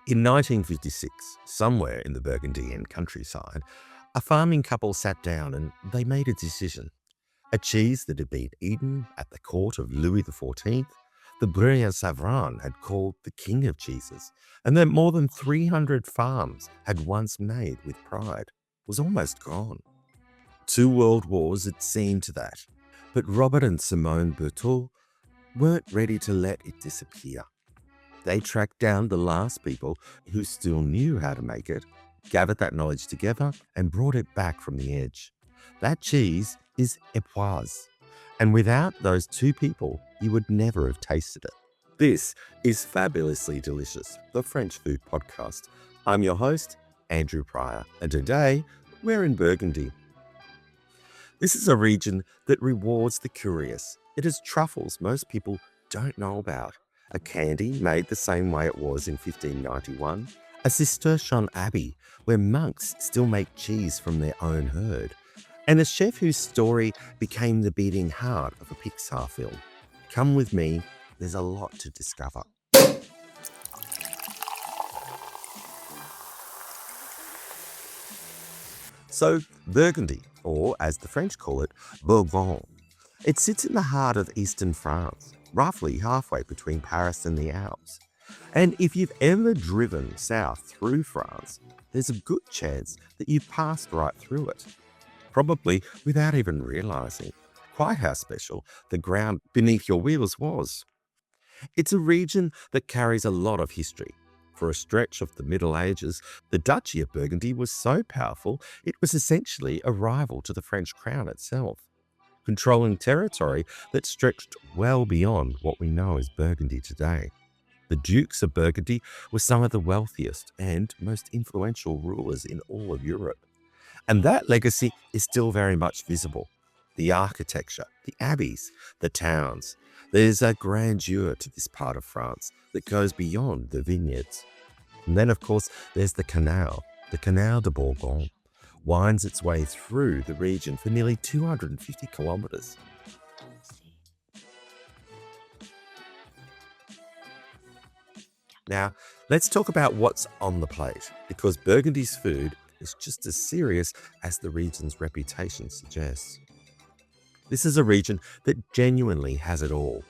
In 1956, somewhere in the Burgundian countryside, a farming couple sat down and they made a decision. A cheese that had been eaten at the court of Louis XIV, the brilliant sovereign had called the king of cheeses, and that more than 300 farms had once made with pride, was almost gone. 2 world wars had seen to that, but Robert and Simone Berthoud weren't ready to let it disappear. They tracked down the last people who still knew how to make it, gathered that knowledge together, and brought it back from the edge. That cheese is Epoise, and without those 2 people, you would never have tasted it. This is Fabulously Delicious, the French food podcast. I'm your host, Andrew Pryor, and today we're in Burgundy. This is a region that rewards the curious. It has truffles most people don't know about, a candy made the same way it was in 1591, a Cistercian abbey where monks still make cheese from their own herd, and a chef whose story became the beating heart of a Pixar film. Come with me, there's a lot to discover. So, Burgundy, or as the French call it, Bourgogne. It sits in the heart of eastern France, roughly halfway between Paris and the Alps. And if you've ever driven south through France, there's a good chance that you've passed right through it, probably without even realizing quite how special the ground beneath your wheels was. It's a region that carries a lot of history. For a stretch of the Middle Ages, the Duchy of Burgundy was so powerful it was essentially a rival to the French crown itself, controlling territory that stretched well beyond what we know as Burgundy today. The Dukes of Burgundy were some of the wealthiest and most influential rulers in all of Europe. And that legacy is still very much visible. The architecture, the abbeys, the towns. There's a grandeur to this part of France that goes beyond the vineyards. And then, of course, there's the Canal de Bourgogne, winds its way through the region for nearly 250 kilometres. Now, let's talk about what's on the plate, because Burgundy's food is just as serious as the region's reputation suggests. This is a region that genuinely has it all.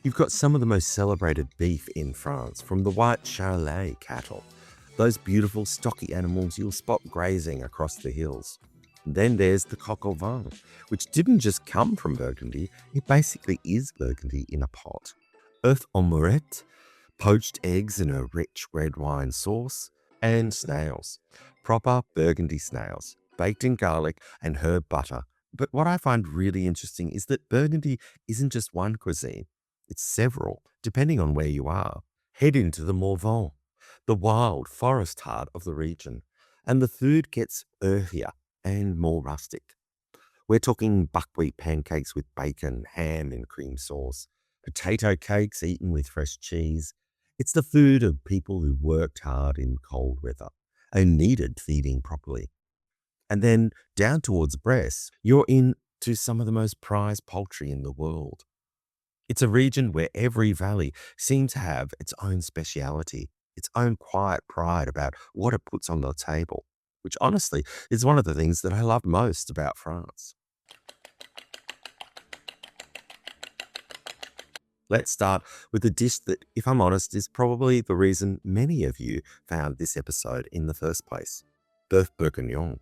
You've got some of the most celebrated beef in France, from the white Charolais cattle, those beautiful stocky animals you'll spot grazing across the hills. And then there's the coq au vin, which didn't just come from Burgundy, it basically is Burgundy in a pot. Oeufs en Meurette, poached eggs in a rich red wine sauce, and snails, proper Burgundy snails, baked in garlic and herb butter. But what I find really interesting is that Burgundy isn't just one cuisine, it's several, depending on where you are. Head into the Morvan, the wild forest heart of the region, and the food gets earthier and more rustic. We're talking buckwheat pancakes with bacon, ham and cream sauce, potato cakes eaten with fresh cheese. It's the food of people who worked hard in cold weather and needed feeding properly. And then down towards Bresse, you're into some of the most prized poultry in the world. It's a region where every valley seems to have its own speciality, its own quiet pride about what it puts on the table, which honestly is one of the things that I love most about France. Let's start with a dish that, if I'm honest, is probably the reason many of you found this episode in the first place. Boeuf Bourguignon.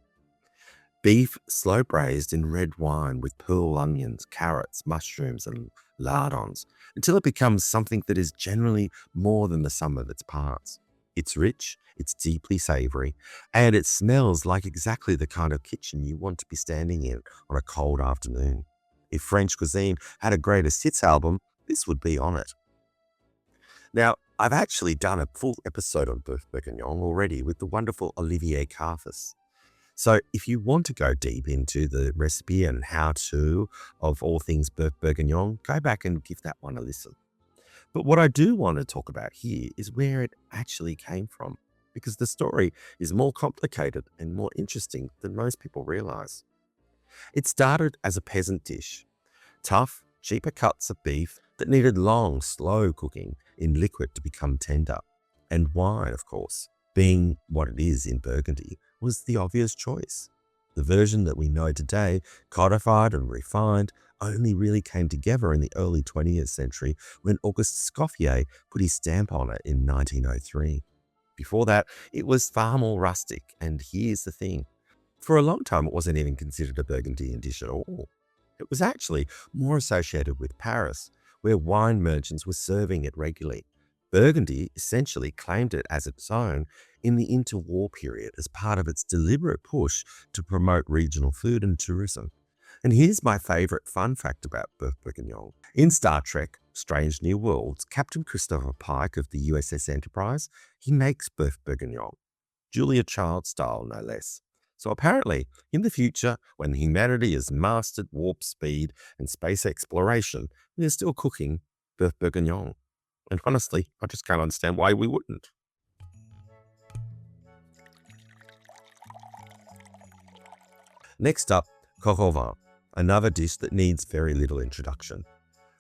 Beef slow braised in red wine with pearl onions, carrots, mushrooms and lardons until it becomes something that is generally more than the sum of its parts. It's rich, it's deeply savoury, and it smells like exactly the kind of kitchen you want to be standing in on a cold afternoon. If French cuisine had a greatest hits album, this would be on it. Now, I've actually done a full episode on Boeuf Bourguignon already with the wonderful Olivier Cassis. So if you want to go deep into the recipe and how-to of all things Boeuf Bourguignon, go back and give that one a listen. But what I do want to talk about here is where it actually came from, because the story is more complicated and more interesting than most people realize. It started as a peasant dish, tough, cheaper cuts of beef that needed long, slow cooking in liquid to become tender. And wine, of course, being what it is in Burgundy, was the obvious choice. The version that we know today, codified and refined, only really came together in the early 20th century when Auguste Escoffier put his stamp on it in 1903. Before that, it was far more rustic, and here's the thing. For a long time, it wasn't even considered a Burgundian dish at all. It was actually more associated with Paris, where wine merchants were serving it regularly. Burgundy essentially claimed it as its own in the interwar period as part of its deliberate push to promote regional food and tourism. And here's my favourite fun fact about Boeuf Bourguignon. In Star Trek Strange New Worlds, Captain Christopher Pike of the USS Enterprise, he makes Boeuf Bourguignon, Julia Child style no less. So apparently, in the future, when humanity has mastered warp speed and space exploration, we are still cooking Boeuf Bourguignon. And honestly, I just can't understand why we wouldn't. Next up, coq au vin, another dish that needs very little introduction.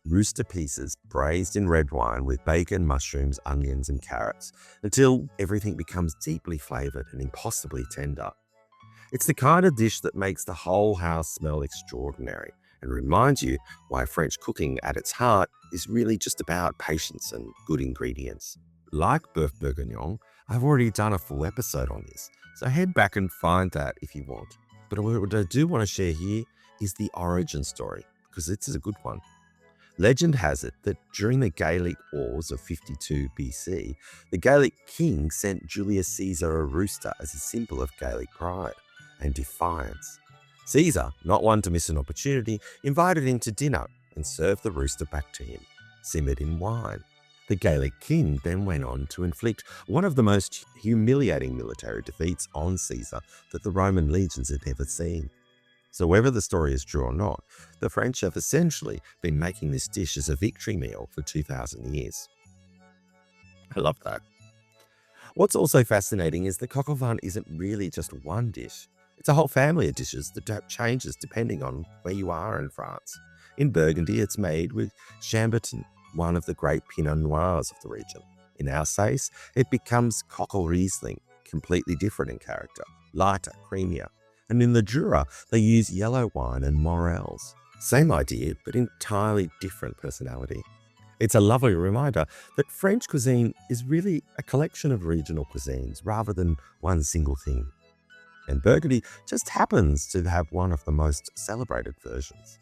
Rooster pieces braised in red wine with bacon, mushrooms, onions, and carrots until everything becomes deeply flavored and impossibly tender. It's the kind of dish that makes the whole house smell extraordinary and reminds you why French cooking at its heart is really just about patience and good ingredients. Like Boeuf Bourguignon, I've already done a full episode on this, so head back and find that if you want. But what I do want to share here is the origin story, because this is a good one. Legend has it that during the Gallic Wars of 52 BC, the Gallic king sent Julius Caesar a rooster as a symbol of Gallic pride and defiance. Caesar, not one to miss an opportunity, invited him to dinner and served the rooster back to him, simmered in wine. The Gallic king then went on to inflict one of the most humiliating military defeats on Caesar that the Roman legions had ever seen. So whether the story is true or not, the French have essentially been making this dish as a victory meal for 2,000 years. I love that. What's also fascinating is that coq au vin isn't really just one dish. It's a whole family of dishes that changes depending on where you are in France. In Burgundy, it's made with Chambertin, one of the great Pinot Noirs of the region. In Alsace, it becomes coq au Riesling, completely different in character, lighter, creamier. And in the Jura, they use yellow wine and morels. Same idea, but entirely different personality. It's a lovely reminder that French cuisine is really a collection of regional cuisines rather than one single thing. And Burgundy just happens to have one of the most celebrated versions.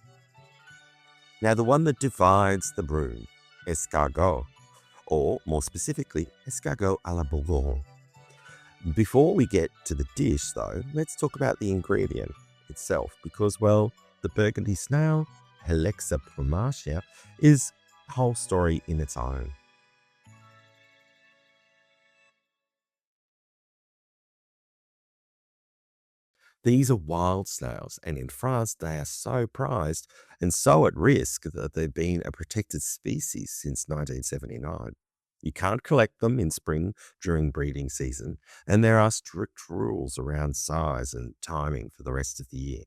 Now, the one that divides the room, escargot, or more specifically, escargot à la Bourgogne. Before we get to the dish, though, let's talk about the ingredient itself, because, well, the Burgundy snail, Helexa plumatia, is a whole story in its own. These are wild snails, and in France they are so prized and so at risk that they've been a protected species since 1979. You can't collect them in spring during breeding season, and there are strict rules around size and timing for the rest of the year.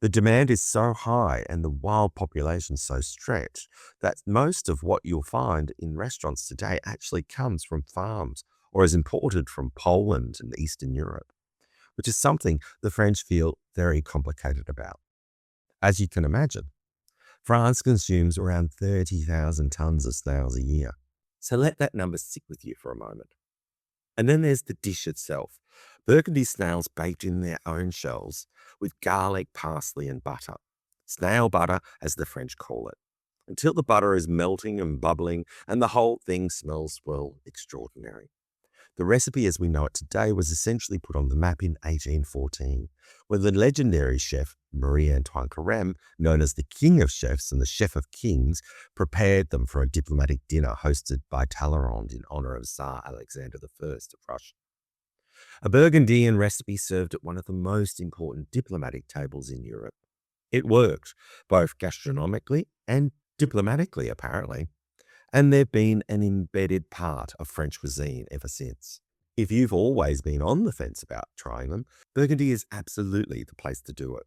The demand is so high and the wild population so stretched that most of what you'll find in restaurants today actually comes from farms or is imported from Poland and Eastern Europe, which is something the French feel very complicated about. As you can imagine, France consumes around 30,000 tons of snails a year. So let that number stick with you for a moment. And then there's the dish itself. Burgundy snails baked in their own shells with garlic, parsley, and butter. Snail butter, as the French call it, until the butter is melting and bubbling and the whole thing smells, well, extraordinary. The recipe as we know it today was essentially put on the map in 1814, when the legendary chef Marie-Antoine Carême, known as the King of Chefs and the Chef of Kings, prepared them for a diplomatic dinner hosted by Talleyrand in honor of Tsar Alexander I of Russia. A Burgundian recipe served at one of the most important diplomatic tables in Europe. It worked, both gastronomically and diplomatically, apparently, and they've been an embedded part of French cuisine ever since. If you've always been on the fence about trying them, Burgundy is absolutely the place to do it.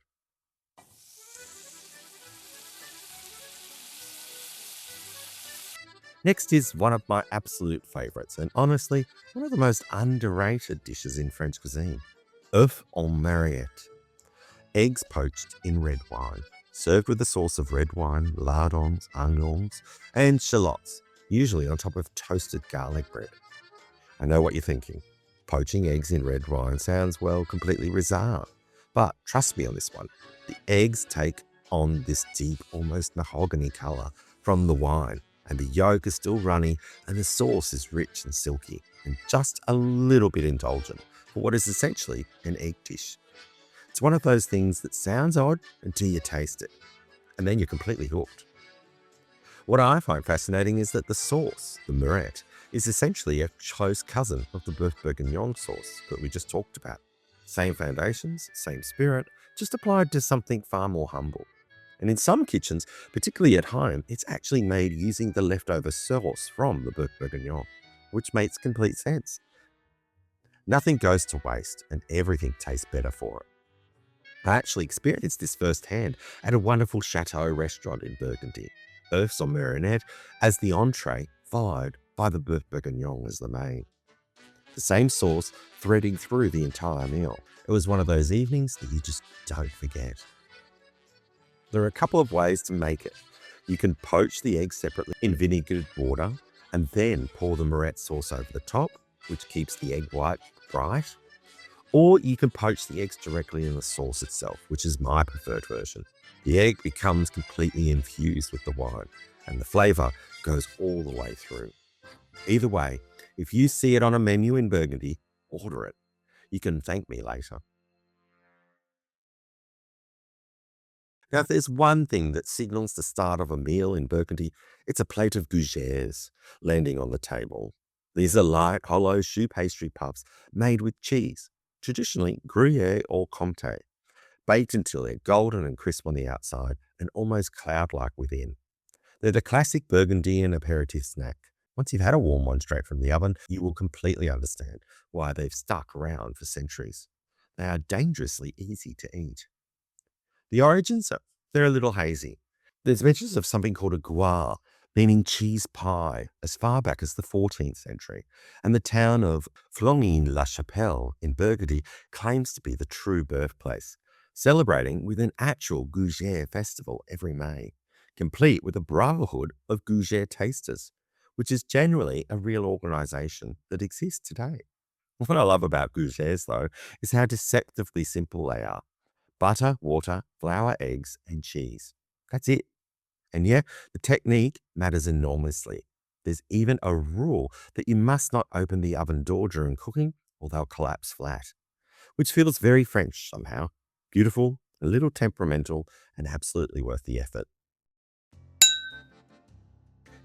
Next is one of my absolute favourites, and honestly, one of the most underrated dishes in French cuisine. Oeufs en Meurette. Eggs poached in red wine, served with a sauce of red wine, lardons, onions, and shallots, usually on top of toasted garlic bread. I know what you're thinking. Poaching eggs in red wine sounds, well, completely bizarre. But trust me on this one. The eggs take on this deep, almost mahogany colour from the wine, and the yolk is still runny, and the sauce is rich and silky, and just a little bit indulgent for what is essentially an egg dish. It's one of those things that sounds odd until you taste it, and then you're completely hooked. What I find fascinating is that the sauce, the Meurette, is essentially a close cousin of the Boeuf Bourguignon sauce that we just talked about. Same foundations, same spirit, just applied to something far more humble. And in some kitchens, particularly at home, it's actually made using the leftover sauce from the Boeuf Bourguignon, which makes complete sense. Nothing goes to waste, and everything tastes better for it. I actually experienced this firsthand at a wonderful chateau restaurant in Burgundy. Oeufs en Meurette as the entree, followed by the Boeuf Bourguignon as the main. The same sauce threading through the entire meal. It was one of those evenings that you just don't forget. There are a couple of ways to make it. You can poach the eggs separately in vinegared water and then pour the Meurette sauce over the top, which keeps the egg white bright. Or you can poach the eggs directly in the sauce itself, which is my preferred version. The egg becomes completely infused with the wine, and the flavour goes all the way through. Either way, if you see it on a menu in Burgundy, order it. You can thank me later. Now, if there's one thing that signals the start of a meal in Burgundy, it's a plate of Gougères landing on the table. These are light, hollow choux pastry puffs made with cheese, traditionally Gruyere or Comté, baked until they're golden and crisp on the outside and almost cloud-like within. They're the classic Burgundian aperitif snack. Once you've had a warm one straight from the oven, you will completely understand why they've stuck around for centuries. They are dangerously easy to eat. The origins, they're a little hazy. There's mentions of something called a goire, meaning cheese pie, as far back as the 14th century, and the town of Flongin-la-Chapelle in Burgundy claims to be the true birthplace, celebrating with an actual Gougère festival every May, complete with a brotherhood of Gougère tasters, which is generally a real organisation that exists today. What I love about Gougères, though, is how deceptively simple they are. Butter, water, flour, eggs, and cheese. That's it. And yeah, the technique matters enormously. There's even a rule that you must not open the oven door during cooking or they'll collapse flat, which feels very French somehow. Beautiful, a little temperamental, and absolutely worth the effort.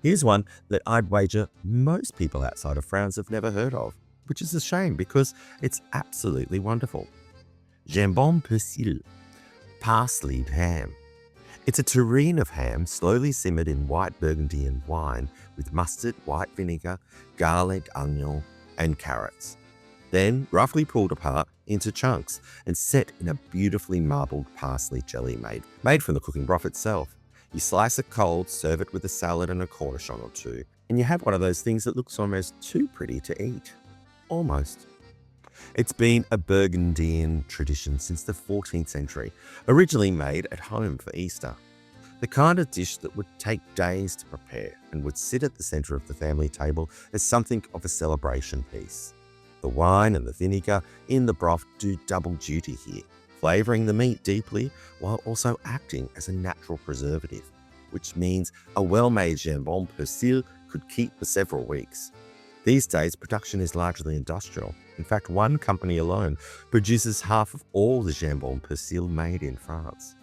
Here's one that I'd wager most people outside of France have never heard of, which is a shame because it's absolutely wonderful. Jambon Persillé, parsleyed ham. It's a terrine of ham slowly simmered in white Burgundian wine with mustard, white vinegar, garlic, onion, and carrots. Then roughly pulled apart into chunks and set in a beautifully marbled parsley jelly made from the cooking broth itself. You slice it cold, serve it with a salad and a cornichon or two, and you have one of those things that looks almost too pretty to eat. Almost. It's been a Burgundian tradition since the 14th century, originally made at home for Easter. The kind of dish that would take days to prepare and would sit at the centre of the family table as something of a celebration piece. The wine and the vinegar in the broth do double duty here, flavouring the meat deeply while also acting as a natural preservative, which means a well-made Jambon Persillé could keep for several weeks. These days, production is largely industrial. In fact, one company alone produces half of all the Jambon Persillé made in France.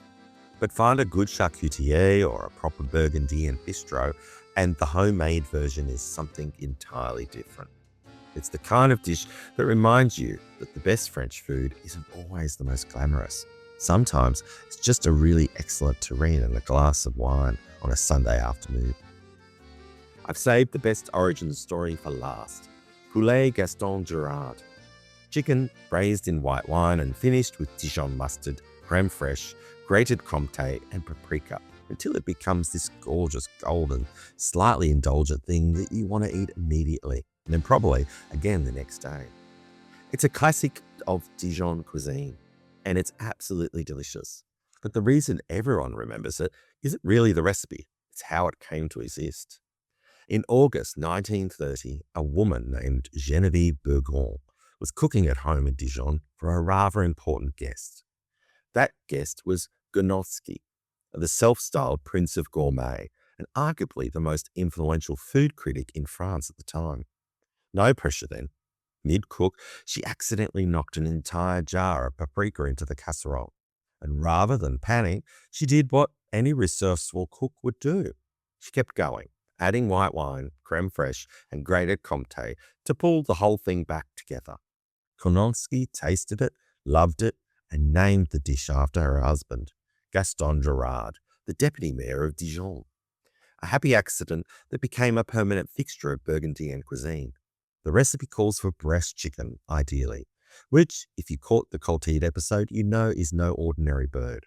But find a good charcutier or a proper Burgundian bistro, and the homemade version is something entirely different. It's the kind of dish that reminds you that the best French food isn't always the most glamorous. Sometimes it's just a really excellent terrine and a glass of wine on a Sunday afternoon. I've saved the best origin story for last. Poulet Gaston Gérard. Chicken braised in white wine and finished with Dijon mustard, creme fraiche, grated comté and paprika. until it becomes this gorgeous, golden, slightly indulgent thing that you want to eat immediately, and then probably again the next day. It's a classic of Dijon cuisine, and it's absolutely delicious. But the reason everyone remembers it isn't really the recipe, it's how it came to exist. In August 1930, a woman named Geneviève Bourgogne was cooking at home in Dijon for a rather important guest. That guest was Gonowski, the self-styled Prince of Gourmet, and arguably the most influential food critic in France at the time. No pressure then. Mid-cook, she accidentally knocked an entire jar of paprika into the casserole. And rather than panic, she did what any resourceful cook would do. She kept going, adding white wine, creme fraiche, and grated comté to pull the whole thing back together. Gonowski tasted it, loved it, and named the dish after her husband, Gaston Gérard, the deputy mayor of Dijon. A happy accident that became a permanent fixture of Burgundian cuisine. The recipe calls for breast chicken, ideally, which, if you caught the Coltide episode, you know is no ordinary bird.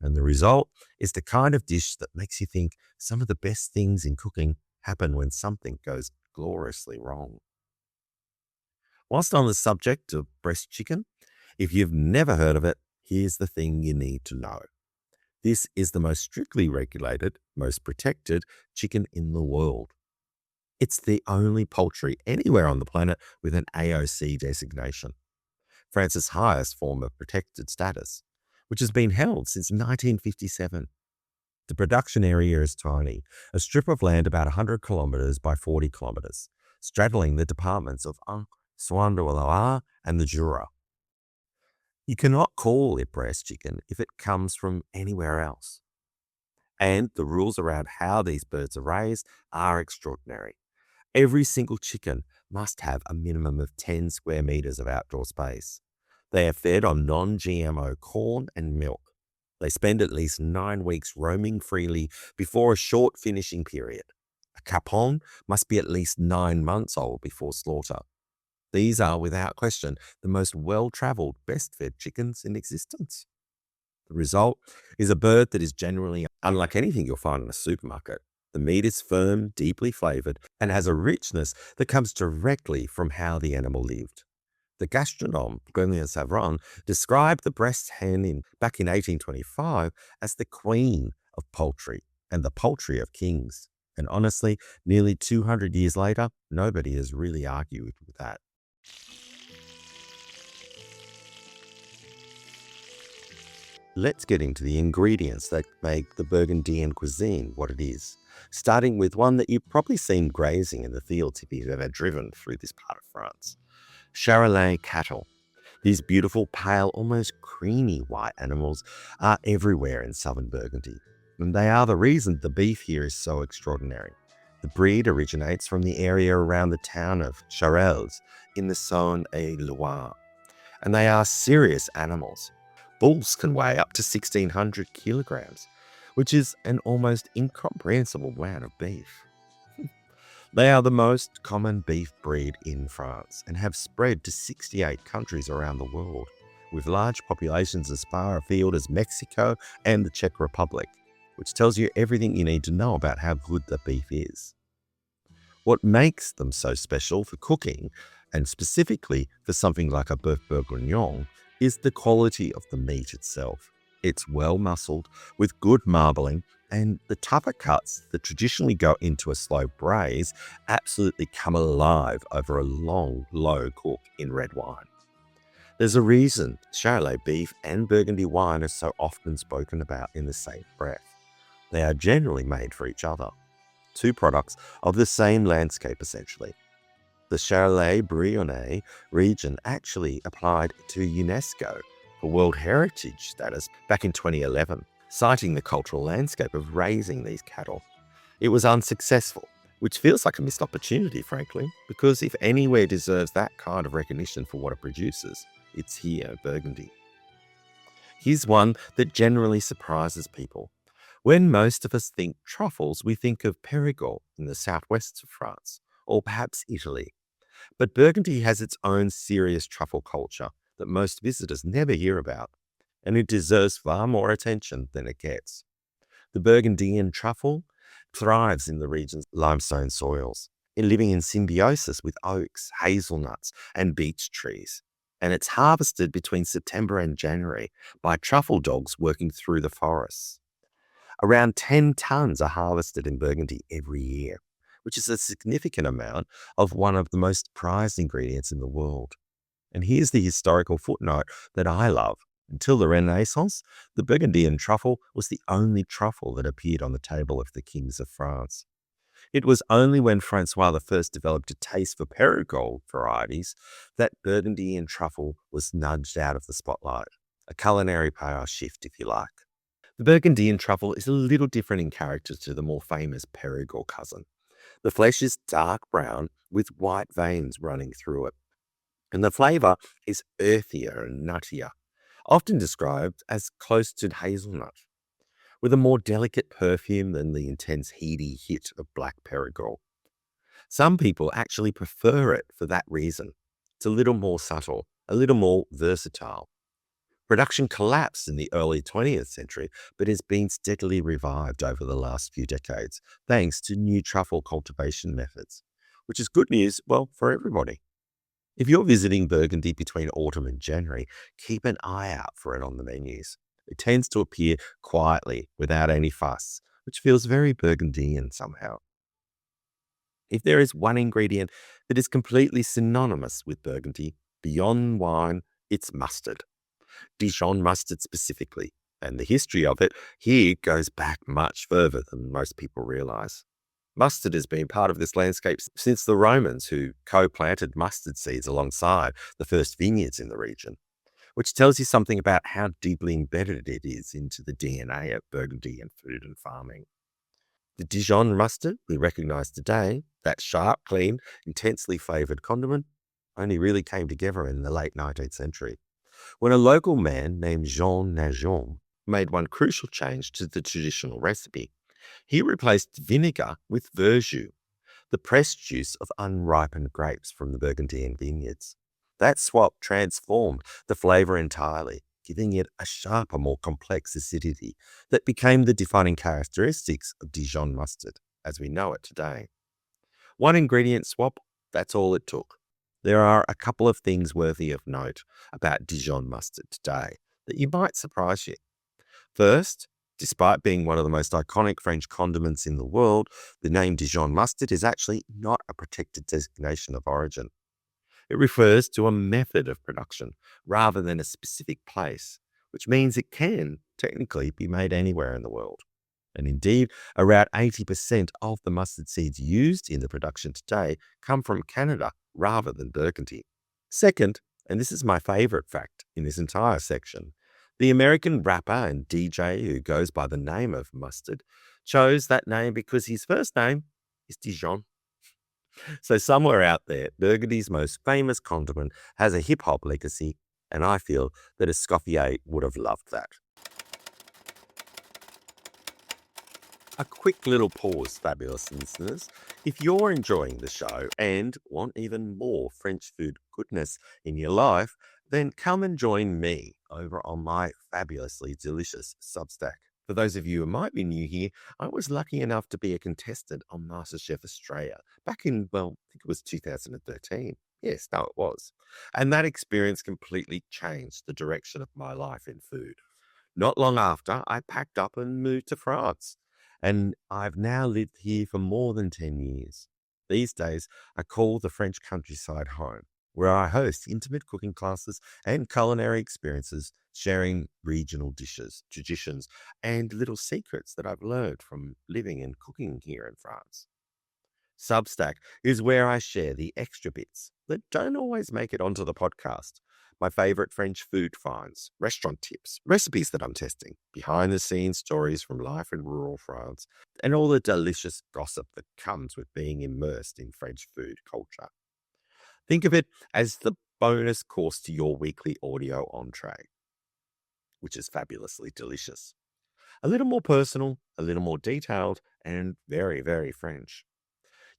And the result is the kind of dish that makes you think some of the best things in cooking happen when something goes gloriously wrong. Whilst on the subject of breast chicken, if you've never heard of it, here's the thing you need to know. This is the most strictly regulated, most protected chicken in the world. It's the only poultry anywhere on the planet with an AOC designation, France's highest form of protected status, which has been held since 1957. The production area is tiny, a strip of land about 100 kilometres by 40 kilometres, straddling the departments of Ain, Saône-et-Loire and the Jura. You cannot call it breast chicken if it comes from anywhere else. And the rules around how these birds are raised are extraordinary. Every single chicken must have a minimum of 10 square meters of outdoor space. They are fed on non-GMO corn and milk. They spend at least 9 weeks roaming freely before a short finishing period. A capon must be at least 9 months old before slaughter. These are, without question, the most well-traveled, best-fed chickens in existence. The result is a bird that is generally unlike anything you'll find in a supermarket. The meat is firm, deeply flavored, and has a richness that comes directly from how the animal lived. The gastronome, Bernard Savron, described the breast hen back in 1825 as the queen of poultry and the poultry of kings. And honestly, nearly 200 years later, nobody has really argued with that. Let's get into the ingredients that make the Burgundian cuisine what it is, starting with one that you've probably seen grazing in the fields if you've ever driven through this part of France. Charolais cattle. These beautiful, pale, almost creamy white animals are everywhere in southern Burgundy, and they are the reason the beef here is so extraordinary. The breed originates from the area around the town of Charolais in the Saône-et-Loire, and they are serious animals. Bulls can weigh up to 1,600 kilograms, which is an almost incomprehensible amount of beef. They are the most common beef breed in France and have spread to 68 countries around the world, with large populations as far afield as Mexico and the Czech Republic, which tells you everything you need to know about how good the beef is. What makes them so special for cooking, and specifically for something like a Boeuf Bourguignon, is the quality of the meat itself. It's well muscled, with good marbling, and the tougher cuts that traditionally go into a slow braise absolutely come alive over a long, low cook in red wine. There's a reason Charolais beef and Burgundy wine are so often spoken about in the same breath. They are generally made for each other. Two products of the same landscape, essentially. The Charolais Brionnais region actually applied to UNESCO for World Heritage status back in 2011, citing the cultural landscape of raising these cattle. It was unsuccessful, which feels like a missed opportunity, frankly, because if anywhere deserves that kind of recognition for what it produces, it's here, Burgundy. Here's one that generally surprises people. When most of us think truffles, we think of Périgord in the southwest of France, or perhaps Italy. But Burgundy has its own serious truffle culture that most visitors never hear about, and it deserves far more attention than it gets. The Burgundian truffle thrives in the region's limestone soils, living in symbiosis with oaks, hazelnuts, and beech trees. And it's harvested between September and January by truffle dogs working through the forests. Around 10 tons are harvested in Burgundy every year, which is a significant amount of one of the most prized ingredients in the world. And here's the historical footnote that I love. Until the Renaissance, the Burgundian truffle was the only truffle that appeared on the table of the kings of France. It was only when Francois I developed a taste for Périgord varieties that Burgundian truffle was nudged out of the spotlight, a culinary power shift, if you like. The Burgundian truffle is a little different in character to the more famous Périgord cousin. The flesh is dark brown with white veins running through it, and the flavour is earthier and nuttier, often described as close to hazelnut, with a more delicate perfume than the intense heady hit of black Périgord. Some people actually prefer it for that reason. It's a little more subtle, a little more versatile. Production collapsed in the early 20th century, but has been steadily revived over the last few decades, thanks to new truffle cultivation methods, which is good news, well, for everybody. If you're visiting Burgundy between autumn and January, keep an eye out for it on the menus. It tends to appear quietly, without any fuss, which feels very Burgundian somehow. If there is one ingredient that is completely synonymous with Burgundy, beyond wine, it's mustard. Dijon mustard specifically, and the history of it here goes back much further than most people realize. Mustard has been part of this landscape since the Romans, who co-planted mustard seeds alongside the first vineyards in the region, which tells you something about how deeply embedded it is into the DNA of Burgundian food and farming. The Dijon mustard we recognize today, that sharp, clean, intensely flavored condiment, only really came together in the late 19th century, when a local man named Jean Najon made one crucial change to the traditional recipe. He replaced vinegar with verjus, the pressed juice of unripened grapes from the Burgundian vineyards. That swap transformed the flavour entirely, giving it a sharper, more complex acidity that became the defining characteristics of Dijon mustard as we know it today. One ingredient swap, that's all it took. There are a couple of things worthy of note about Dijon mustard today that you might surprise you. First, despite being one of the most iconic French condiments in the world, the name Dijon mustard is actually not a protected designation of origin. It refers to a method of production rather than a specific place, which means it can technically be made anywhere in the world. And indeed, around 80% of the mustard seeds used in the production today come from Canada rather than Burgundy. Second, and this is my favorite fact in this entire section, the American rapper and DJ who goes by the name of Mustard chose that name because his first name is Dijon. So somewhere out there, Burgundy's most famous condiment has a hip-hop legacy, and I feel that Escoffier would have loved that. A quick little pause, fabulous listeners. If you're enjoying the show and want even more French food goodness in your life, then come and join me over on my fabulously delicious Substack. For those of you who might be new here, I was lucky enough to be a contestant on MasterChef Australia back in, well, I think it was 2013. Yes, no, it was. And that experience completely changed the direction of my life in food. Not long after, I packed up and moved to France. And I've now lived here for more than 10 years. These days, I call the French countryside home, where I host intimate cooking classes and culinary experiences, sharing regional dishes, traditions, and little secrets that I've learned from living and cooking here in France. Substack is where I share the extra bits that don't always make it onto the podcast. My favorite French food finds, restaurant tips, recipes that I'm testing, behind the scenes stories from life in rural France, and all the delicious gossip that comes with being immersed in French food culture. Think of it as the bonus course to your weekly audio entree, which is fabulously delicious. A little more personal, a little more detailed, and very, very French.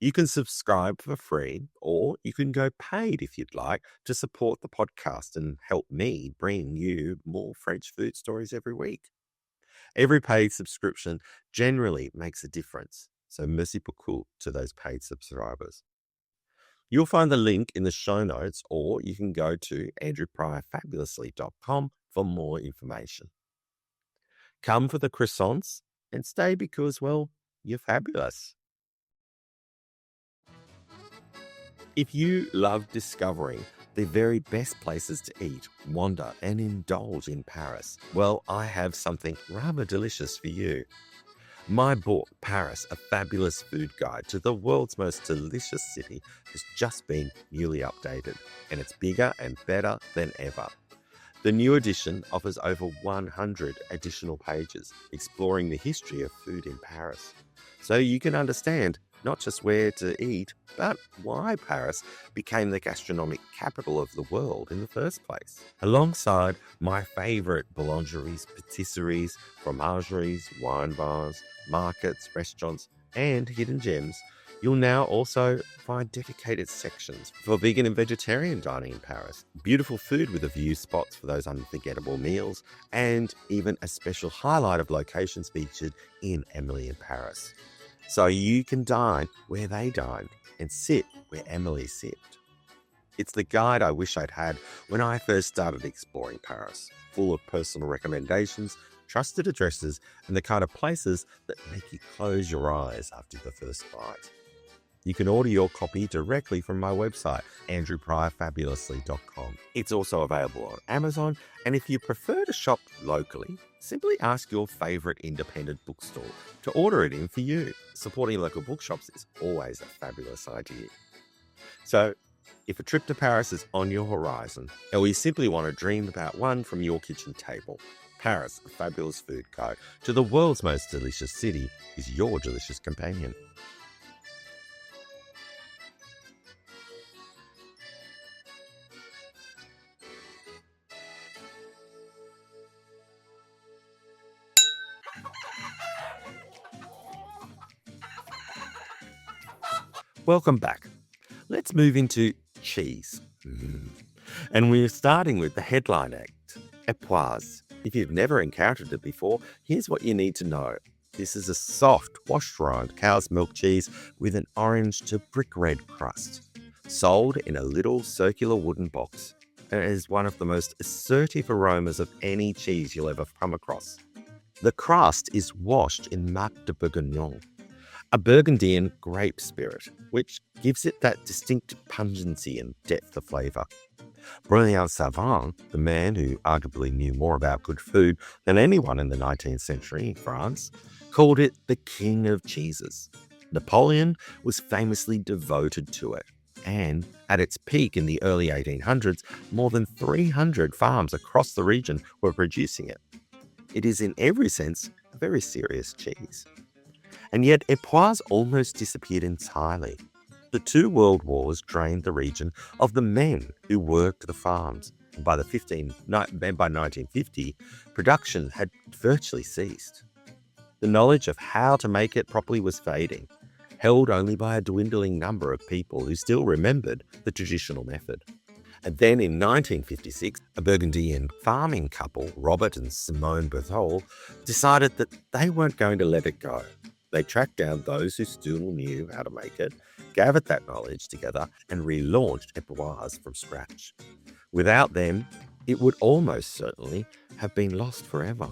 You can subscribe for free, or you can go paid if you'd like to support the podcast and help me bring you more French food stories every week. Every paid subscription generally makes a difference. So merci beaucoup to those paid subscribers. You'll find the link in the show notes, or you can go to andrewpryorfabulously.com for more information. Come for the croissants and stay because, well, you're fabulous. If you love discovering the very best places to eat, wander, and indulge in Paris, well, I have something rather delicious for you. My book, Paris, A Fabulous Food Guide to the World's Most Delicious City, has just been newly updated, and it's bigger and better than ever. The new edition offers over 100 additional pages exploring the history of food in Paris, so you can understand not just where to eat, but why Paris became the gastronomic capital of the world in the first place. Alongside my favorite boulangeries, patisseries, fromageries, wine bars, markets, restaurants, and hidden gems, you'll now also find dedicated sections for vegan and vegetarian dining in Paris, beautiful food with a view spots for those unforgettable meals, and even a special highlight of locations featured in Emily in Paris. So you can dine where they dined and sit where Emily sipped. It's the guide I wish I'd had when I first started exploring Paris, full of personal recommendations, trusted addresses, and the kind of places that make you close your eyes after the first bite. You can order your copy directly from my website, andrewpryorfabulously.com. It's also available on Amazon, and if you prefer to shop locally, simply ask your favorite independent bookstore to order it in for you. Supporting local bookshops is always a fabulous idea. So, if a trip to Paris is on your horizon, or you simply want to dream about one from your kitchen table, Paris, A Fabulous Food Guide to the World's Most Delicious City, is your delicious companion. Welcome back. Let's move into cheese. And we're starting with the headline act, Epoise. If you've never encountered it before, here's what you need to know. This is a soft, washed-rind cow's milk cheese with an orange to brick red crust, sold in a little circular wooden box. And it is one of the most assertive aromas of any cheese you'll ever come across. The crust is washed in Marc de Bourguignon, a Burgundian grape spirit, which gives it that distinct pungency and depth of flavour. Brilliant Savant, the man who arguably knew more about good food than anyone in the 19th century in France, called it the king of cheeses. Napoleon was famously devoted to it, and at its peak in the early 1800s, more than 300 farms across the region were producing it. It is in every sense a very serious cheese. And yet Epoise almost disappeared entirely. The two world wars drained the region of the men who worked the farms. And by 1950, production had virtually ceased. The knowledge of how to make it properly was fading, held only by a dwindling number of people who still remembered the traditional method. And then in 1956, a Burgundian farming couple, Robert and Simone Berthold, decided that they weren't going to let it go. They tracked down those who still knew how to make it, gathered that knowledge together, and relaunched Epoise from scratch. Without them, it would almost certainly have been lost forever.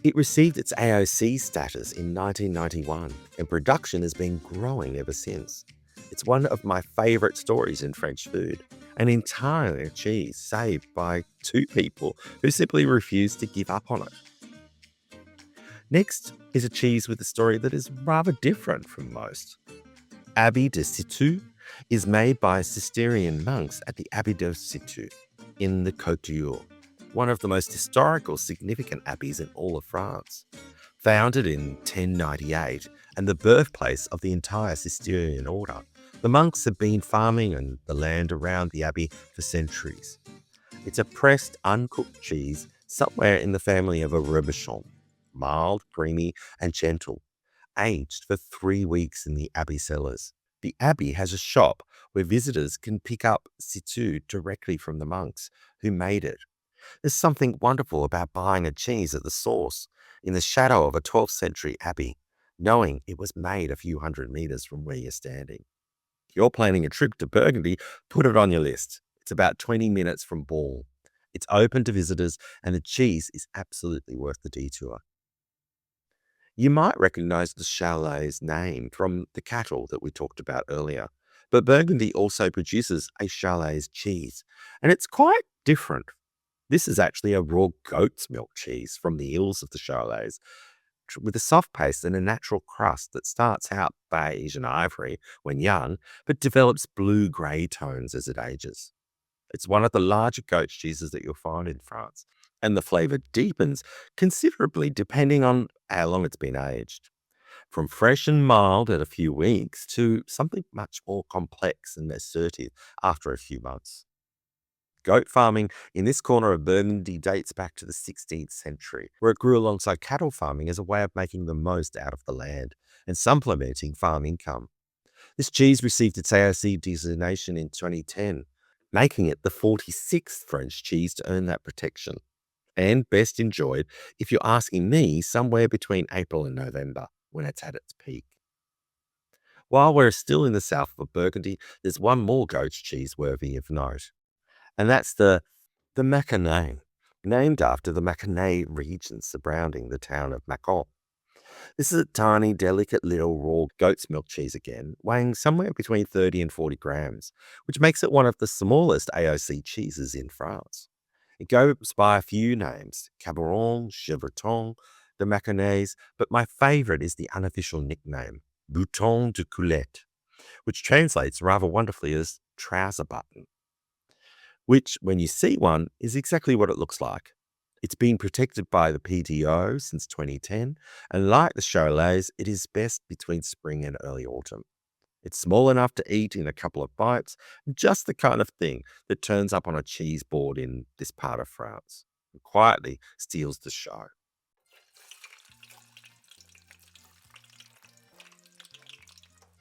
It received its AOC status in 1991, and production has been growing ever since. It's one of my favourite stories in French food, an entire cheese saved by two people who simply refused to give up on it. Next is a cheese with a story that is rather different from most. Abbey de Citeaux is made by Cistercian monks at the Abbey de Citeaux in the Côte d'Or, one of the most historical significant abbeys in all of France. Founded in 1098 and the birthplace of the entire Cistercian order, the monks have been farming and the land around the abbey for centuries. It's a pressed, uncooked cheese somewhere in the family of a reblochon, mild, creamy, and gentle, aged for 3 weeks in the abbey cellars. The abbey has a shop where visitors can pick up Citeaux directly from the monks who made it. There's something wonderful about buying a cheese at the source, in the shadow of a 12th century abbey, knowing it was made a few hundred meters from where you're standing. If you're planning a trip to Burgundy, put it on your list. It's about 20 minutes from Bourg. It's open to visitors, and the cheese is absolutely worth the detour. You might recognize the Charolais name from the cattle that we talked about earlier, but Burgundy also produces a Charolais cheese, and it's quite different. This is actually a raw goat's milk cheese from the hills of the Charolais, with a soft paste and a natural crust that starts out beige and ivory when young, but develops blue-grey tones as it ages. It's one of the larger goat cheeses that you'll find in France, and the flavor deepens considerably depending on how long it's been aged. From fresh and mild at a few weeks to something much more complex and assertive after a few months. Goat farming in this corner of Burgundy dates back to the 16th century, where it grew alongside cattle farming as a way of making the most out of the land and supplementing farm income. This cheese received its AOC designation in 2010, making it the 46th French cheese to earn that protection, and best enjoyed, if you're asking me, somewhere between April and November, when it's at its peak. While we're still in the south of Burgundy, there's one more goat's cheese worthy of note, and that's the Maconnais, named after the Maconnais region surrounding the town of Mâcon. This is a tiny, delicate little raw goat's milk cheese again, weighing somewhere between 30 and 40 grams, which makes it one of the smallest AOC cheeses in France. It goes by a few names: Caboron, Chevreton, the Maconnais, but my favorite is the unofficial nickname, Bouton de Coulette, which translates rather wonderfully as trouser button, which, when you see one, is exactly what it looks like. It's been protected by the PTO since 2010, and like the Charolais, it is best between spring and early autumn. It's small enough to eat in a couple of bites, just the kind of thing that turns up on a cheese board in this part of France and quietly steals the show.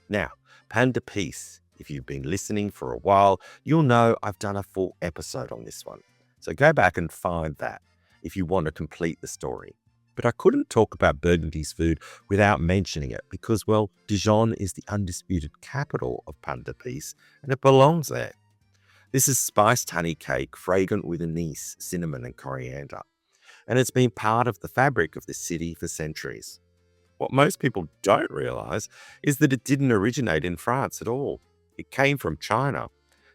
Now, pain d'épices. If you've been listening for a while, you'll know I've done a full episode on this one. So go back and find that if you want to complete the story. But I couldn't talk about Burgundy's food without mentioning it because, well, Dijon is the undisputed capital of pain d'épices, and it belongs there. This is spiced honey cake, fragrant with anise, cinnamon, and coriander, and it's been part of the fabric of the city for centuries. What most people don't realize is that it didn't originate in France at all. It came from China,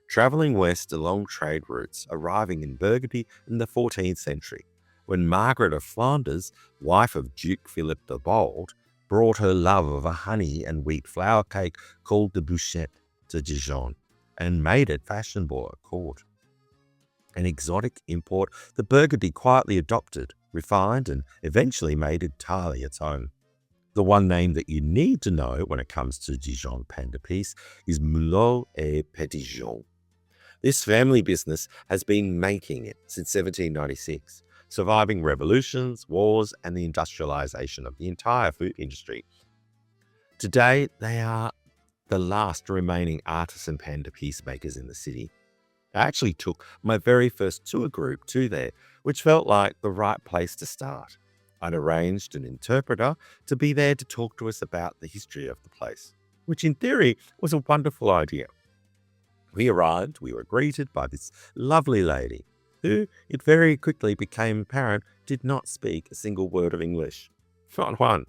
traveling west along trade routes, arriving in Burgundy in the 14th century, when Margaret of Flanders, wife of Duke Philip the Bold, brought her love of a honey and wheat flour cake called the bouchette to Dijon and made it fashionable at court. An exotic import that Burgundy quietly adopted, refined, and eventually made entirely its own. The one name that you need to know when it comes to Dijon pain d'épices is Moulin et Pétition. This family business has been making it since 1796, surviving revolutions, wars, and the industrialization of the entire food industry. Today, they are the last remaining artisan pain d'épices makers in the city. I actually took my very first tour group to there, which felt like the right place to start. I'd arranged an interpreter to be there to talk to us about the history of the place, which in theory was a wonderful idea. We arrived, we were greeted by this lovely lady, who, it very quickly became apparent, did not speak a single word of English. Not one.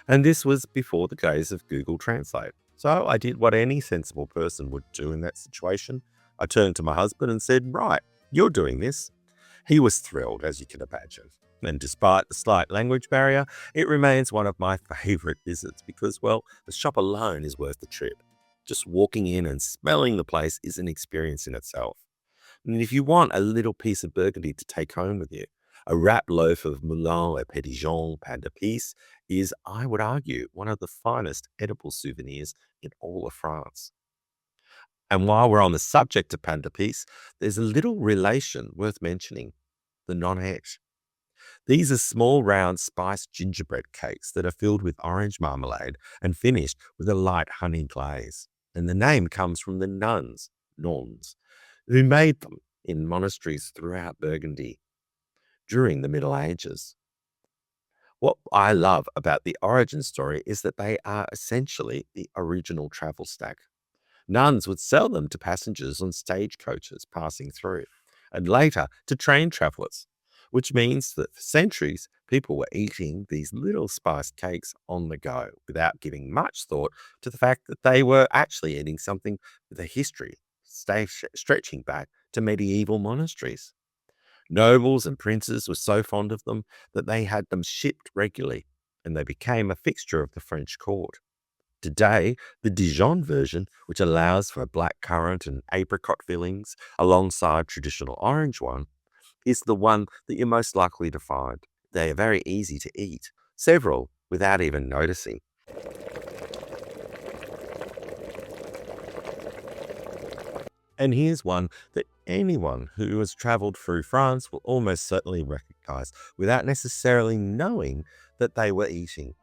And this was before the days of Google Translate. So I did what any sensible person would do in that situation. I turned to my husband and said, "Right, you're doing this." He was thrilled, as you can imagine. And despite the slight language barrier, it remains one of my favorite visits because, well, the shop alone is worth the trip. Just walking in and smelling the place is an experience in itself. And if you want a little piece of Burgundy to take home with you, a wrapped loaf of Moulin et Pétition pain d'épices is, I would argue, one of the finest edible souvenirs in all of France. And while we're on the subject of pain d'épices, there's a little relation worth mentioning: the nonette. These are small, round, spiced gingerbread cakes that are filled with orange marmalade and finished with a light honey glaze. And the name comes from the nuns, who made them in monasteries throughout Burgundy. during the Middle Ages. What I love about the origin story is that they are essentially the original travel snack. Nuns would sell them to passengers on stagecoaches passing through, and later to train travellers, which means that for centuries, people were eating these little spiced cakes on the go without giving much thought to the fact that they were actually eating something with a history stretching back to medieval monasteries. Nobles and princes were so fond of them that they had them shipped regularly, and they became a fixture of the French court. Today, the Dijon version, which allows for blackcurrant and apricot fillings alongside traditional orange one, is the one that you're most likely to find. They are very easy to eat, several without even noticing. And here's one that anyone who has travelled through France will almost certainly recognize without necessarily knowing that they were eating.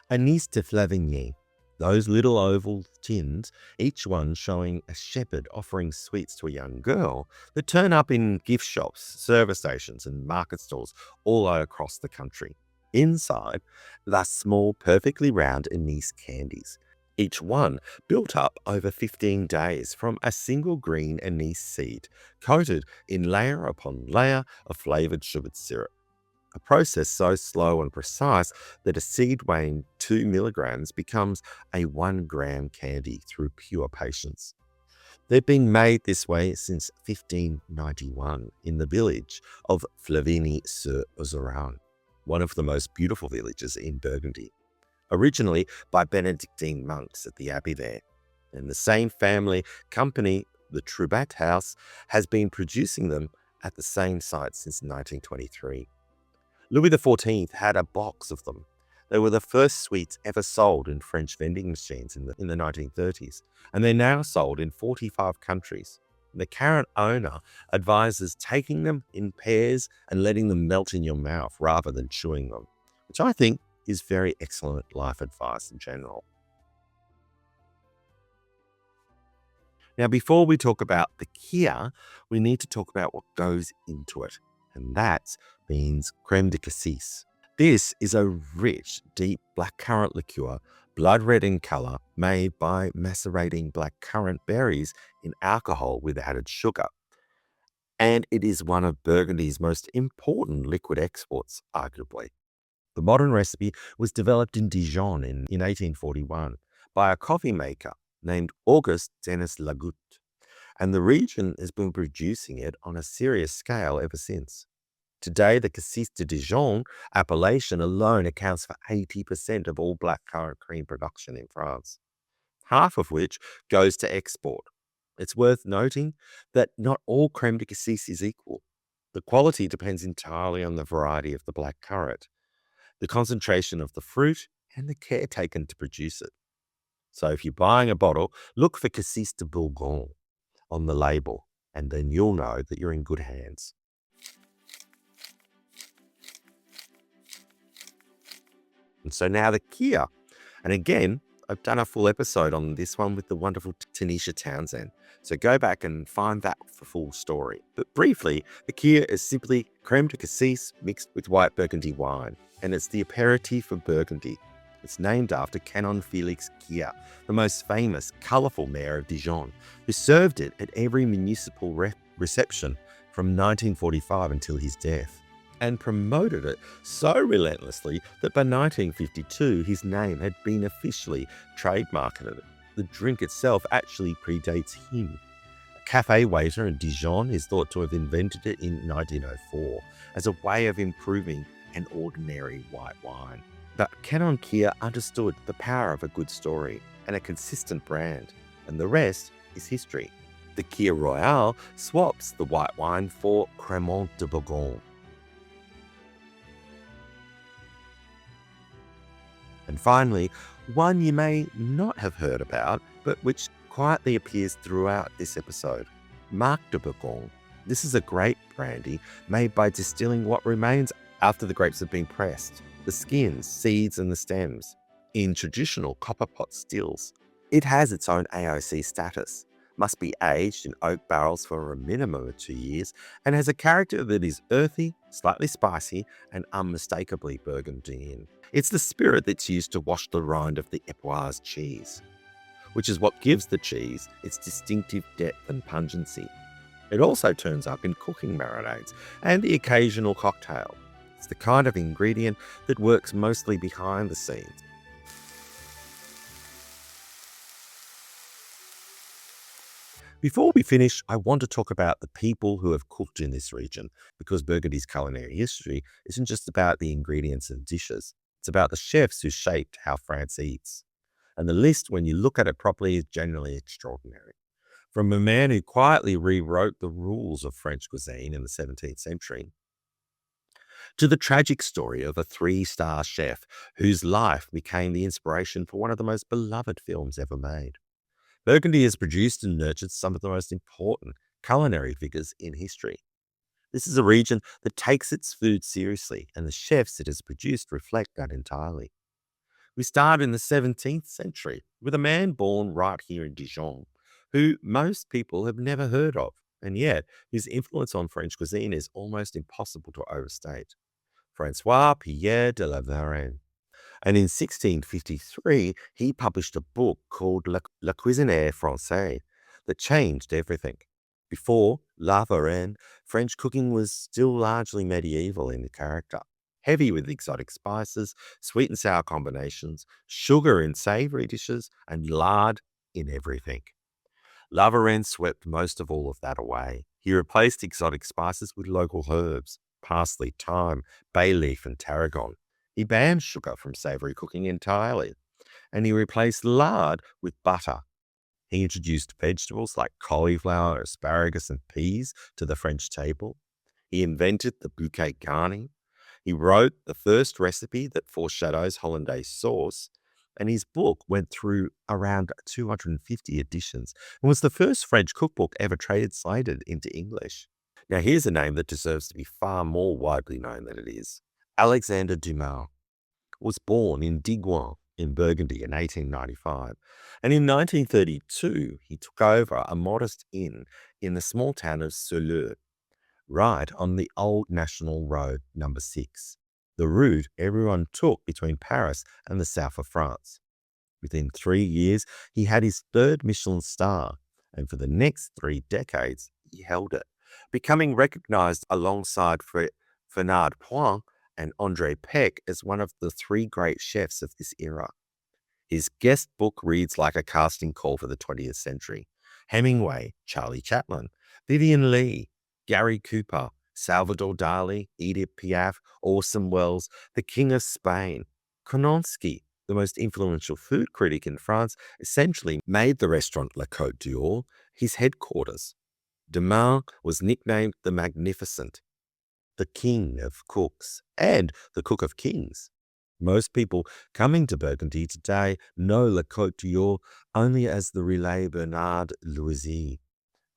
Anis de Flavigny. Those little oval tins, each one showing a shepherd offering sweets to a young girl, that turn up in gift shops, service stations, and market stalls all across the country. Inside, they're small, perfectly round anise candies, each one built up over 15 days from a single green anise seed, coated in layer upon layer of flavoured sugared syrup. A process so slow and precise that a seed weighing 2 milligrams becomes a 1 gram candy through pure patience. They've been made this way since 1591 in the village of Flavigny-sur-Ozeran, one of the most beautiful villages in Burgundy, originally by Benedictine monks at the abbey there. And the same family company, the Troubat House, has been producing them at the same site since 1923. Louis XIV had a box of them. They were the first sweets ever sold in French vending machines in the 1930s, and they're now sold in 45 countries. The current owner advises taking them in pairs and letting them melt in your mouth rather than chewing them, which I think is very excellent life advice in general. Now, before we talk about the Kia, we need to talk about what goes into it, and that means crème de cassis. This is a rich, deep blackcurrant liqueur, blood red in colour, made by macerating blackcurrant berries in alcohol with added sugar. And it is one of Burgundy's most important liquid exports, arguably. The modern recipe was developed in Dijon in 1841 by a coffee maker named Auguste Denis Lagoutte, and the region has been producing it on a serious scale ever since. Today, the Cassis de Dijon appellation alone accounts for 80% of all blackcurrant cream production in France, half of which goes to export. It's worth noting that not all crème de cassis is equal. The quality depends entirely on the variety of the blackcurrant, the concentration of the fruit, and the care taken to produce it. So if you're buying a bottle, look for Cassis de Bourgogne on the label, and then you'll know that you're in good hands. And so now the Kia. And again, I've done a full episode on this one with the wonderful Tanisha Townsend. So go back and find that for full story. But briefly, the Kia is simply crème de cassis mixed with white Burgundy wine. And it's the Aperitif of Burgundy. It's named after Canon Felix Kia, the most famous, colourful mayor of Dijon, who served it at every municipal reception from 1945 until his death, and promoted it so relentlessly that by 1952 his name had been officially trademarked. The drink itself actually predates him. A cafe waiter in Dijon is thought to have invented it in 1904 as a way of improving an ordinary white wine. But Canon Kia understood the power of a good story and a consistent brand, and the rest is history. The Kia Royale swaps the white wine for Crémant de Bourgogne. And finally, one you may not have heard about, but which quietly appears throughout this episode, Marc de Bourgogne. This is a grape brandy made by distilling what remains after the grapes have been pressed, the skins, seeds, and the stems, in traditional copper pot stills. It has its own AOC status, must be aged in oak barrels for a minimum of 2 years, and has a character that is earthy, slightly spicy, and unmistakably Burgundian. It's the spirit that's used to wash the rind of the Epoise cheese, which is what gives the cheese its distinctive depth and pungency. It also turns up in cooking marinades and the occasional cocktail. It's the kind of ingredient that works mostly behind the scenes. Before we finish, I want to talk about the people who have cooked in this region, because Burgundy's culinary history isn't just about the ingredients and dishes. It's about the chefs who shaped how France eats. And the list, when you look at it properly, is generally extraordinary. From a man who quietly rewrote the rules of French cuisine in the 17th century, to the tragic story of a three-star chef whose life became the inspiration for one of the most beloved films ever made. Burgundy has produced and nurtured some of the most important culinary figures in history. This is a region that takes its food seriously, and the chefs it has produced reflect that entirely. We start in the 17th century with a man born right here in Dijon, who most people have never heard of, and yet his influence on French cuisine is almost impossible to overstate. Francois Pierre de la Varenne. And in 1653, he published a book called Le Cuisinier Français that changed everything. Before La Varenne, French cooking was still largely medieval in character, heavy with exotic spices, sweet and sour combinations, sugar in savory dishes, and lard in everything. La Varenne swept most of all of that away. He replaced exotic spices with local herbs, parsley, thyme, bay leaf, and tarragon. He banned sugar from savory cooking entirely, and he replaced lard with butter. He introduced vegetables like cauliflower, asparagus, and peas to the French table. He invented the bouquet garni. He wrote the first recipe that foreshadows hollandaise sauce, and his book went through around 250 editions and was the first French cookbook ever translated into English. Now, here's a name that deserves to be far more widely known than it is. Alexandre Dumas was born in Dijon in Burgundy in 1895, and in 1932 he took over a modest inn in the small town of Charolais, right on the old National Road number 6, the route everyone took between Paris and the south of France. Within 3 years, he had his third Michelin star, and for the next 3 decades, he held it, becoming recognized alongside Fernand Point and André Peck as one of the 3 great chefs of this era. His guest book reads like a casting call for the 20th century. Hemingway, Charlie Chaplin, Vivian Leigh, Gary Cooper, Salvador Dali, Edith Piaf, Orson Welles, the King of Spain. Kononsky, the most influential food critic in France, essentially made the restaurant La Côte d'Or his headquarters. Dumas was nicknamed the Magnificent, the King of Cooks, and the Cook of Kings. Most people coming to Burgundy today know La Côte d'Or only as the Relais Bernard Loiseau.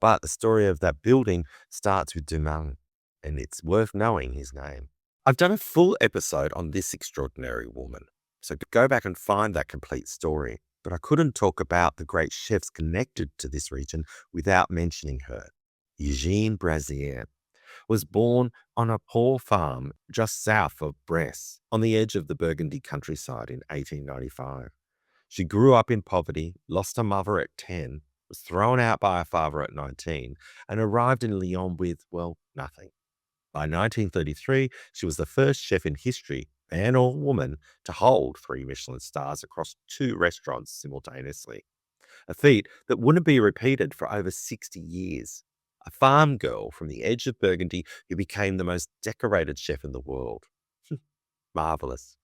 But the story of that building starts with Dumas, and it's worth knowing his name. I've done a full episode on this extraordinary woman, so go back and find that complete story. But I couldn't talk about the great chefs connected to this region without mentioning her. Eugène Brazier was born on a poor farm just south of Bresse, on the edge of the Burgundy countryside in 1895. She grew up in poverty, lost her mother at 10, was thrown out by her father at 19, and arrived in Lyon with, well, nothing. By 1933, she was the first chef in history, man or woman, to hold 3 Michelin stars across 2 restaurants simultaneously, a feat that wouldn't be repeated for over 60 years. A farm girl from the edge of Burgundy who became the most decorated chef in the world. Marvelous.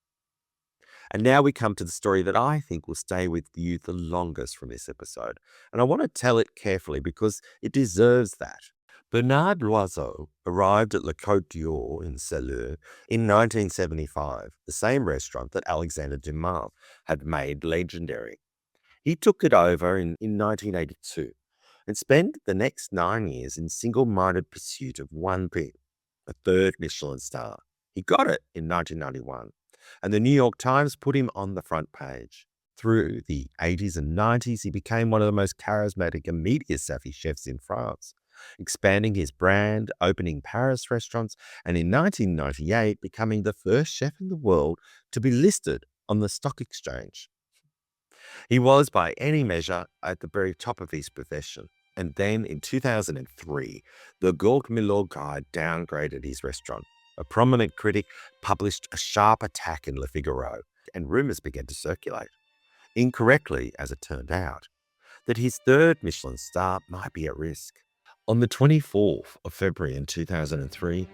And now we come to the story that I think will stay with you the longest from this episode. And I want to tell it carefully because it deserves that. Bernard Loiseau arrived at La Côte d'Or in Charolais in 1975, the same restaurant that Alexandre Dumas had made legendary. He took it over in 1982 and spent the next 9 years in single-minded pursuit of one thing, a 3rd Michelin star. He got it in 1991, and the New York Times put him on the front page. Through the 80s and 90s, he became one of the most charismatic and media-savvy chefs in France, expanding his brand, opening Paris restaurants, and in 1998 becoming the first chef in the world to be listed on the stock exchange. He was, by any measure, at the very top of his profession. And then in 2003, the Gourmet Millau Guide downgraded his restaurant. A prominent critic published a sharp attack in Le Figaro, and rumors began to circulate, incorrectly as it turned out, that his third Michelin star might be at risk. On the 24th of February in 2003,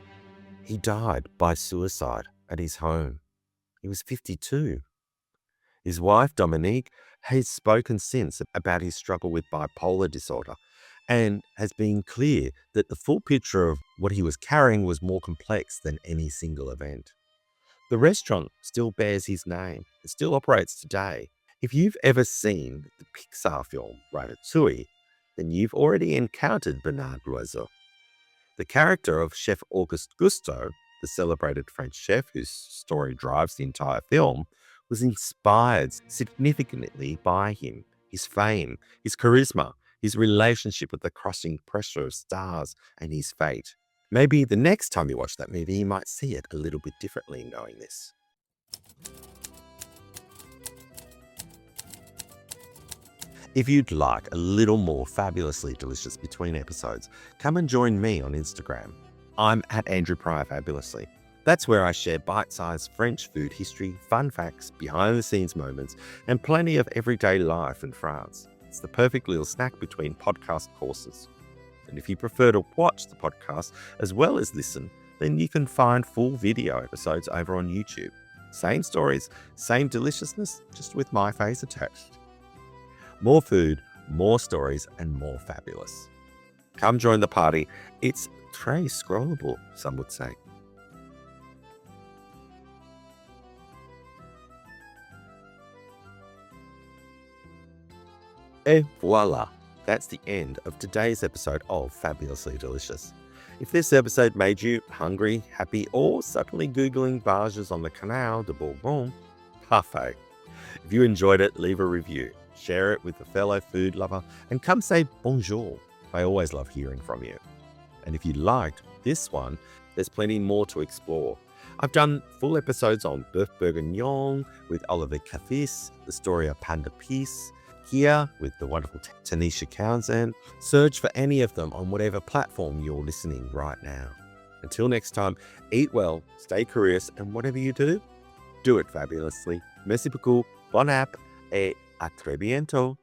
he died by suicide at his home. He was 52. His wife, Dominique, has spoken since about his struggle with bipolar disorder and has been clear that the full picture of what he was carrying was more complex than any single event. The restaurant still bears his name. It still operates today. If you've ever seen the Pixar film Ratatouille, then you've already encountered Bernard Loiseau. The character of Chef Auguste Gusteau, the celebrated French chef whose story drives the entire film, was inspired significantly by him, his fame, his charisma, his relationship with the crushing pressure of stars, and his fate. Maybe the next time you watch that movie, you might see it a little bit differently knowing this. If you'd like a little more fabulously delicious between episodes, come and join me on Instagram. I'm at Andrew Pryor Fabulously. That's where I share bite-sized French food history, fun facts, behind-the-scenes moments, and plenty of everyday life in France. It's the perfect little snack between podcast courses. And if you prefer to watch the podcast as well as listen, then you can find full video episodes over on YouTube. Same stories, same deliciousness, just with my face attached. More food, more stories, and more fabulous. Come join the party. It's très scrollable, some would say. Et voila! That's the end of today's episode of Fabulously Delicious. If this episode made you hungry, happy, or suddenly Googling barges on the Canal de Bourgogne, parfait. If you enjoyed it, leave a review, share it with a fellow food lover, and come say bonjour. I always love hearing from you. And if you liked this one, there's plenty more to explore. I've done full episodes on Boeuf Bourguignon with Oliver Cassis, the story of Pain d'épices, here with the wonderful Tanisha Townsend. Search for any of them on whatever platform you're listening right now. Until next time, eat well, stay curious, and whatever you do it fabulously. Merci beaucoup, bon app, et à très bientôt.